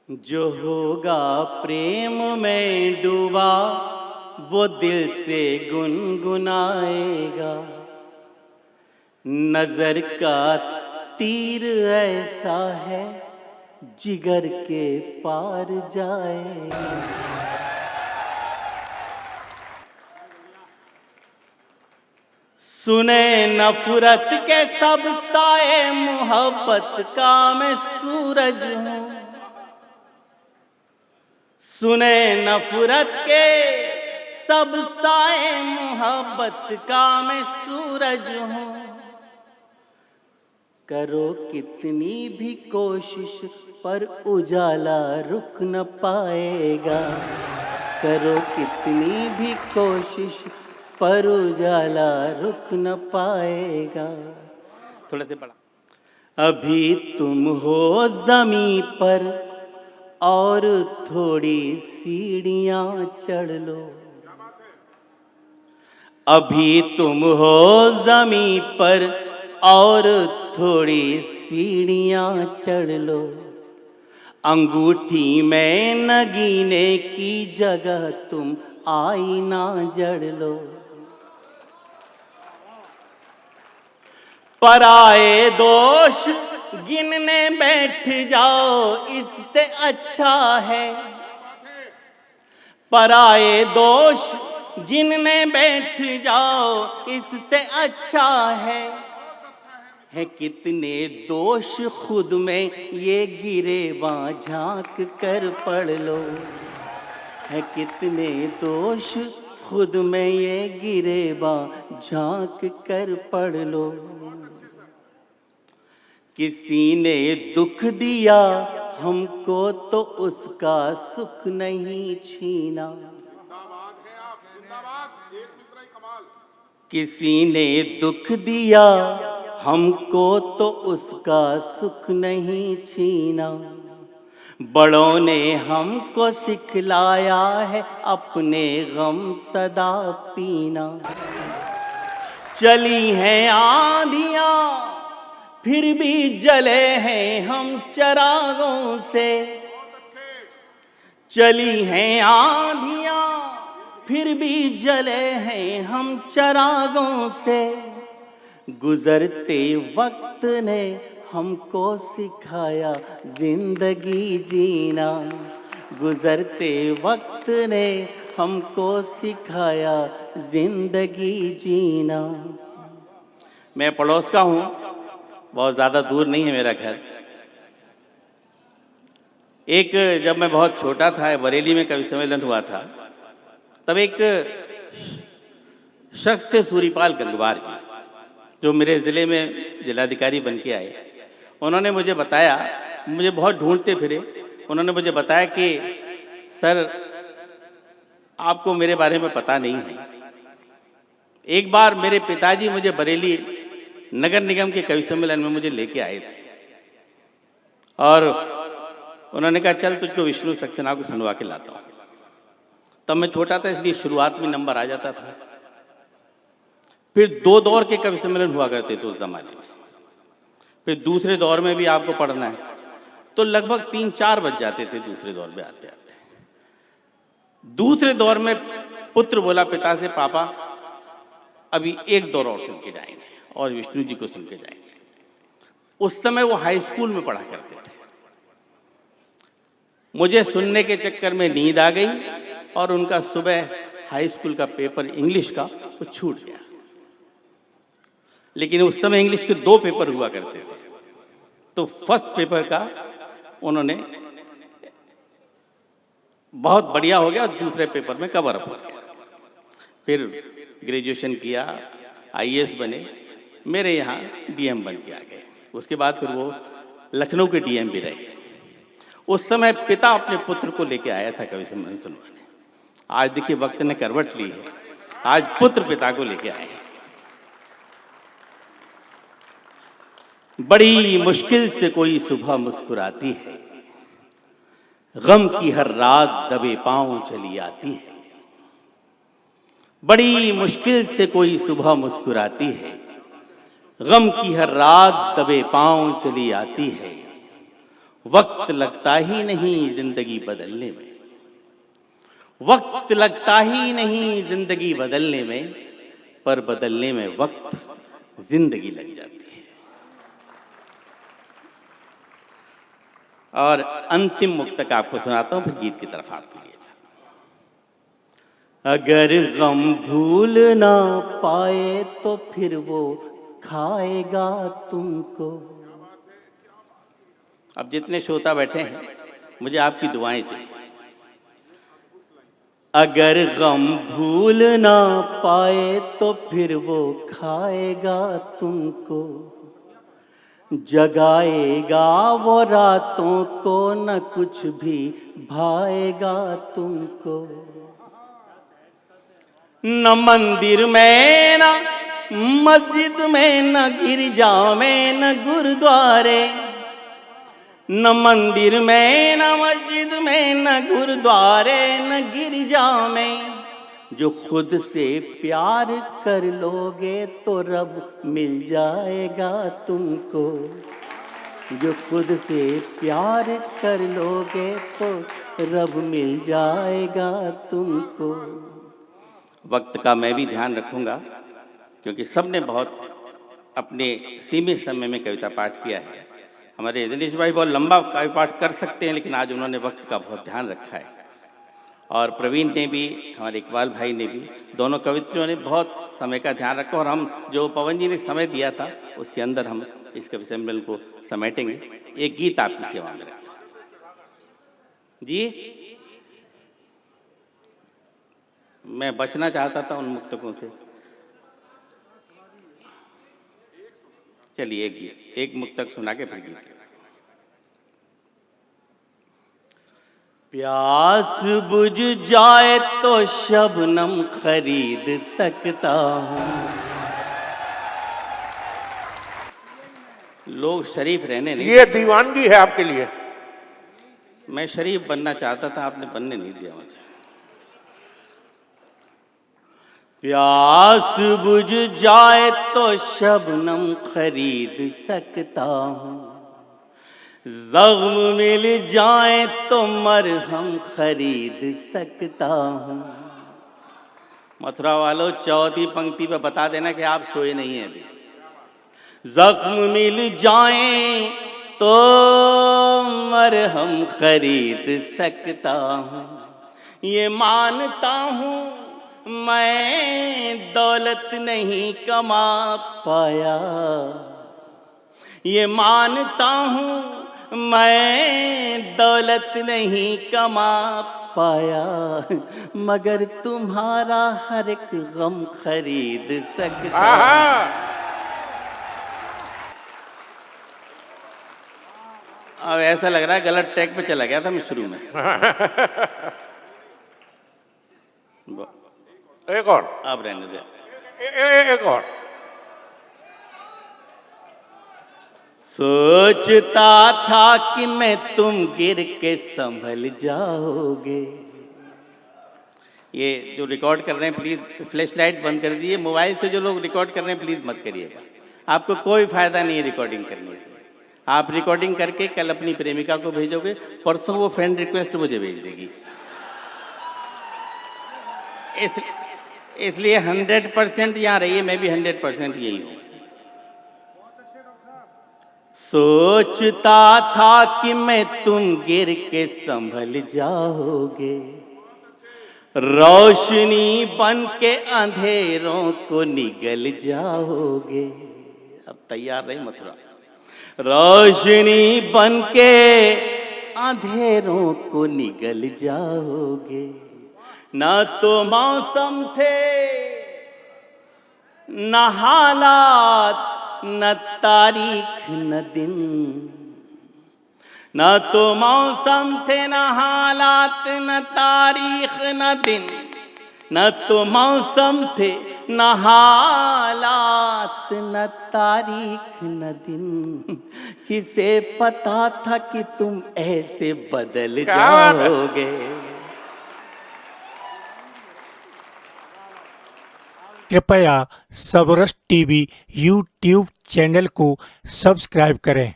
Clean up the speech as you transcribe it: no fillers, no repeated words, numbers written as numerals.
जो होगा प्रेम में डूबा वो दिल से गुनगुनाएगा। नजर का तीर ऐसा है जिगर के पार जाएगा। सुने नफरत के सब साए, मोहब्बत का मैं सूरज हूँ। सुने नफरत के सब साए, मोहब्बत का मैं सूरज हूँ। करो कितनी भी कोशिश पर उजाला रुक न पाएगा। करो कितनी भी कोशिश पर उजाला रुक न पाएगा। थोड़ा से बड़ा। अभी तुम हो ज़मीं पर और थोड़ी सीढ़ियां चढ़ लो। अभी तुम हो ज़मीं पर और थोड़ी सीढ़ियां चढ़ लो। अंगूठी में नगीने की जगह तुम आईना जड़ लो। पराए दोष गिनने बैठ जाओ, इससे अच्छा है। पराए दोष गिनने बैठ जाओ, इससे अच्छा है कितने दोष खुद में ये गिरेबां झांक कर पढ़ लो। है कितने दोष खुद में ये गिरेबां झांक कर पढ़ लो। किसी ने दुख दिया हमको तो उसका सुख नहीं छीना। किसी ने दुख दिया हमको तो उसका सुख नहीं छीना। बड़ों ने हमको सिखलाया है अपने गम सदा पीना। चली हैं आंधियां फिर भी जले हैं हम चिरागों से। चली हैं आंधियां फिर भी जले हैं हम चिरागों से। गुजरते वक्त ने हमको सिखाया जिंदगी जीना। गुजरते वक्त ने हमको सिखाया जिंदगी जीना। मैं पड़ोस का हूँ, बहुत ज़्यादा दूर नहीं है मेरा घर। एक जब मैं बहुत छोटा था, बरेली में कवि सम्मेलन हुआ था, तब एक शख्स थे सूरीपाल गंगवार जी, जो मेरे ज़िले में जिलाधिकारी बन के आए। उन्होंने मुझे बताया, मुझे बहुत ढूंढते फिरे, उन्होंने मुझे बताया कि सर आपको मेरे बारे में पता नहीं है। एक बार मेरे पिताजी मुझे बरेली नगर निगम के कवि सम्मेलन में मुझे लेके आए थे और उन्होंने कहा चल तुझको विष्णु सक्सेना को सुनवा के लाता हूँ। तब मैं छोटा था इसलिए शुरुआत में नंबर आ जाता था। फिर 2 दौर के कवि सम्मेलन हुआ करते थे उस जमाने में। फिर दूसरे दौर में भी आपको पढ़ना है तो लगभग 3-4 बज जाते थे दूसरे दौर में आते आते। दूसरे दौर में पुत्र बोला पिता से, पापा अभी एक दौर और सुन के जाएंगे और विष्णु जी को सुन के जाएंगे। उस समय वो हाई स्कूल में पढ़ा करते थे। मुझे सुनने के चक्कर में नींद आ गई और उनका सुबह हाई स्कूल का पेपर इंग्लिश का वो छूट गया। लेकिन उस समय इंग्लिश के 2 पेपर हुआ करते थे, तो फर्स्ट पेपर का उन्होंने बहुत बढ़िया हो गया, दूसरे पेपर में कवर अप हो गया। फिर ग्रेजुएशन किया, आईएएस बने, मेरे यहाँ डीएम बन के आ गए। उसके बाद फिर वो लखनऊ के डीएम भी रहे। उस समय पिता अपने पुत्र को लेके आया था कवि सम्मेलन सुनवाने। आज देखिए वक्त ने करवट ली है, आज पुत्र पिता को लेके आए हैं। बड़ी मुश्किल से कोई सुबह मुस्कुराती है, गम की हर रात दबे पांव चली आती है। बड़ी मुश्किल से कोई सुबह मुस्कुराती है, गम की हर रात दबे पांव चली आती है। वक्त लगता ही नहीं जिंदगी बदलने में, वक्त लगता ही नहीं जिंदगी बदलने में, पर बदलने में वक्त जिंदगी लग जाती है। और अंतिम मुक्तक आपको सुनाता हूं, फिर गीत की तरफ आपके लिए जाता हूं। अगर गम भूल ना पाए तो फिर वो खाएगा तुमको। अब जितने श्रोता बैठे हैं, मुझे आपकी दुआएं चाहिए। अगर गम भूल ना पाए तो फिर वो खाएगा तुमको, जगाएगा वो रातों को, न कुछ भी भाएगा तुमको। न मंदिर में न मस्जिद में, न गिरजा में न गुरुद्वारे, न मंदिर में न मस्जिद में न गुरुद्वारे न गिरजा में, जो खुद से प्यार कर लोगे तो रब मिल जाएगा तुमको। जो खुद से प्यार कर लोगे तो रब मिल जाएगा तुमको। वक्त का मैं भी ध्यान रखूंगा, क्योंकि सब ने बहुत अपने सीमित समय में कविता पाठ किया है। हमारे दिनेश भाई बहुत लंबा काव्य पाठ कर सकते हैं, लेकिन आज उन्होंने वक्त का बहुत ध्यान रखा है। और प्रवीण ने भी, हमारे इकबाल भाई ने भी, दोनों कवित्रियों ने बहुत समय का ध्यान रखा। और हम जो पवन जी ने समय दिया था, उसके अंदर हम इस कवि सम्मेलन को समेटेंगे। एक गीत आपकी सेवा में रखते जी। मैं बचना चाहता था उन मुक्तकों से। चलिए एक गीत, एक मुक्तक सुना के फिर गीत। प्यास बुझ जाए तो शबनम खरीद सकता हूँ। लोग शरीफ रहने नहीं, ये दीवानगी है आपके लिए। मैं शरीफ बनना चाहता था, आपने बनने नहीं दिया मुझे। प्यास बुझ जाए तो शबनम खरीद सकता हूँ, ज़ख्म मिल जाए तो मरहम खरीद सकता हूँ। मथुरा वालों, चौथी पंक्ति पे बता देना कि आप सोए नहीं हैं अभी। ज़ख्म मिल जाए तो मरहम खरीद सकता हूँ। ये मानता हूँ मैं दौलत नहीं कमा पाया, ये मानता हूँ मैं दौलत नहीं कमा पाया, मगर तुम्हारा हर एक गम खरीद सकता। अब ऐसा लग रहा है गलत ट्रैक पे चला गया था मैं शुरू में। एक और, अब रहने दे। एक और। सोचता था कि मैं तुम गिर के संभल जाओगे। ये जो रिकॉर्ड कर रहे हैं प्लीज फ्लैश लाइट बंद कर दीजिए। मोबाइल से जो लोग रिकॉर्ड कर रहे हैं प्लीज मत करिएगा, आपको कोई फायदा नहीं है रिकॉर्डिंग करने से। आप रिकॉर्डिंग करके कल अपनी प्रेमिका को भेजोगे, परसों वो फ्रेंड रिक्वेस्ट मुझे भेज देगी। इसलिए 100% यहाँ रहिए, मैं भी 100% यही हूँ। सोचता था कि मैं तुम गिर के संभल जाओगे, रोशनी बन के अंधेरों को निगल जाओगे। अब तैयार रही मथुरा। रोशनी बन के अंधेरों को निगल जाओगे। ना तो मौसम थे न हालात न तारीख न दिन, न तो मौसम थे न हालात न तारीख न दिन, न तो मौसम थे न हालात न तारीख न दिन। किसे पता था कि तुम ऐसे बदल जाओगे। कृपया सबरस टीवी यूट्यूब चैनल को सब्सक्राइब करें।